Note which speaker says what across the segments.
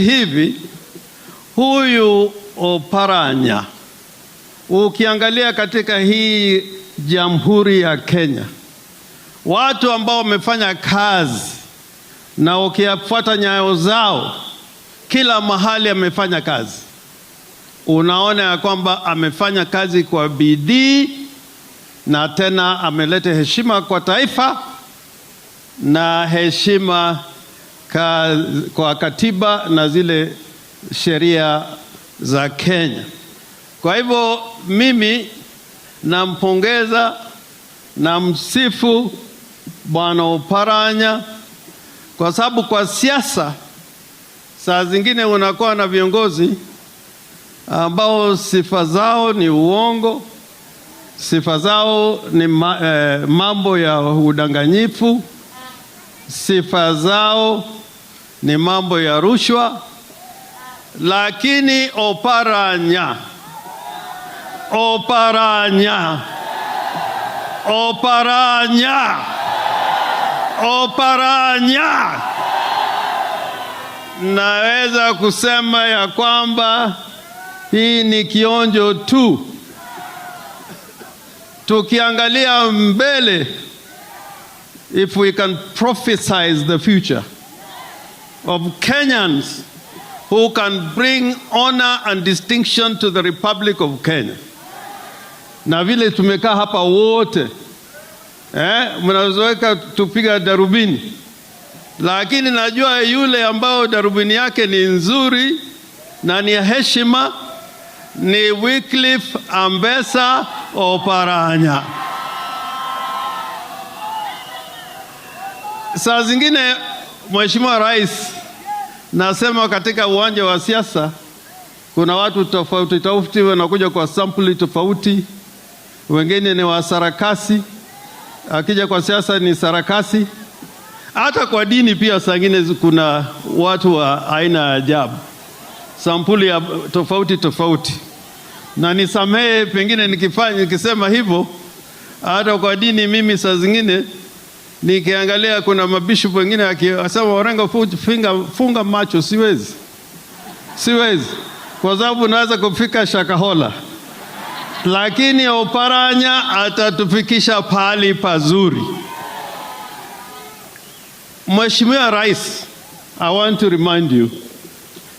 Speaker 1: Hivi huyu Oparanya, ukiangalia katika hii Jamhuri ya Kenya, watu ambao wamefanya kazi na ukifuata nyayo zao, kila mahali amefanya kazi, unaona ya kwamba amefanya kazi kwa bidii na tena ameleta heshima kwa taifa na heshima kwa katiba na zile sheria za Kenya. Kwa hivyo mimi nampongeza na msifu Bwana Oparanya, kwa sababu kwa siasa saa zingine unakuwa na viongozi ambao sifa zao ni uongo, sifa zao ni mambo ya udanganyifu, sifa zao ni mambo ya rushwa. Lakini Oparanya naweza kusema ya kwamba hii ni kionjo tu. Tukiangalia mbele, if we can prophesize the future of Kenyans who can bring honor and distinction to the Republic of Kenya. Na vile tumekaa hapa wote, mnazoeka tupiga darubini, lakini najua yule ambao darubini yake ni nzuri na ni heshima ni Wycliffe Ambassa Oparanya. Saa zingine Mheshimiwa Rais, nasema katika uwanja wa siasa kuna watu tofauti tofauti wanakuja kwa sampuli tofauti. Wengine ni wa sarakasi, akija kwa siasa ni sarakasi. Hata kwa dini pia saa zingine kuna watu wa aina ajabu, sampuli ya tofauti tofauti. Na nisamehe pengine nikisema hivyo, hata kwa dini mimi saa zingine nikiangalia kuna mabishop wengine akisema Orengo funga macho, siwezi kwa sababu naweza kufika Shakahola. Lakini Oparanya atatufikisha pahali pazuri. Mheshimiwa Rais, I want to remind you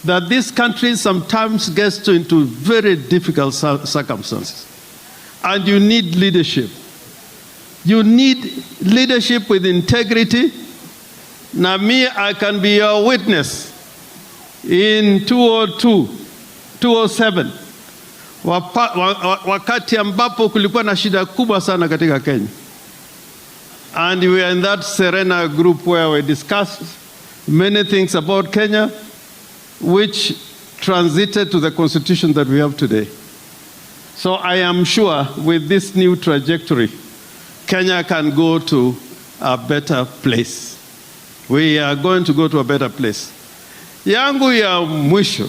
Speaker 1: that this country sometimes gets into very difficult circumstances, and you need leadership. You need leadership with integrity. Na me, I can be your witness. In 2002, 2007, wakati ambapo kulikuwa na shida kubwa sana katika Kenya, and we were in that Serena group where we discussed many things about Kenya, which transited to the constitution that we have today. So I am sure with this new trajectory, Kenya can go to a better place. We are going to go to a better place. Yangu ya mwisho,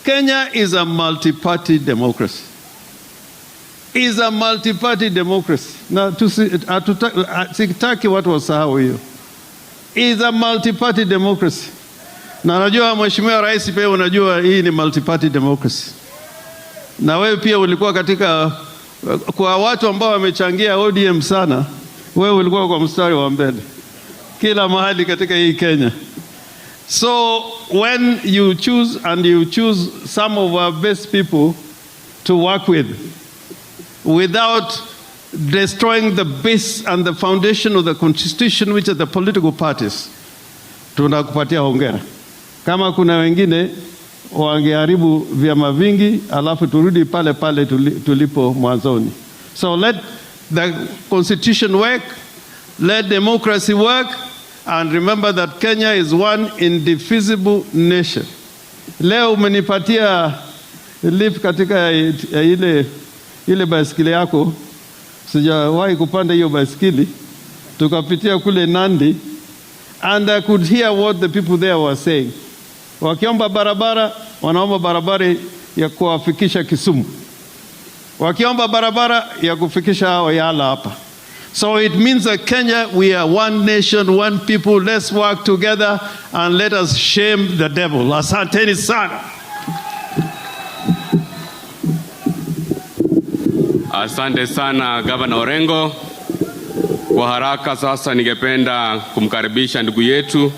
Speaker 1: Kenya is a multi-party democracy. Is a multi-party democracy. Na sitaki watu wasahau hiyo. Is a multi-party democracy. Na najua Mheshimiwa Rais pia unajua hii ni multi-party democracy. Na wewe pia ulikuwa katika, kwa watu ambao wamechangia ODM sana, wewe ulikuwa kwa mstari wa mbele kila mahali katika hii Kenya. So when you choose some of our best people to work with, without destroying the base and the foundation of the constitution, which are the political parties, tunakupatia hongera. Kama kuna wengine wangeharibu vyama vingi, alafu turudi pale pale tulipo mwanzoni. So let the constitution work, let democracy work, and remember that Kenya is one indivisible nation. Leo umenipatia lift katika ile baiskeli yako. Sijawahi kupanda hiyo baiskeli. Tukapitia kule Nandi, and I could hear what the people there were saying. Wakiomba barabara, wanaomba barabara ya kuwafikisha Kisumu. Wakiomba barabara ya kufikisha Oyala hapa. So it means that Kenya, we are one nation, one people. Let's work together and let us shame the devil. Asanteni sana.
Speaker 2: Asante sana Gavana Orengo. Kwa haraka sasa ningependa kumkaribisha ndugu yetu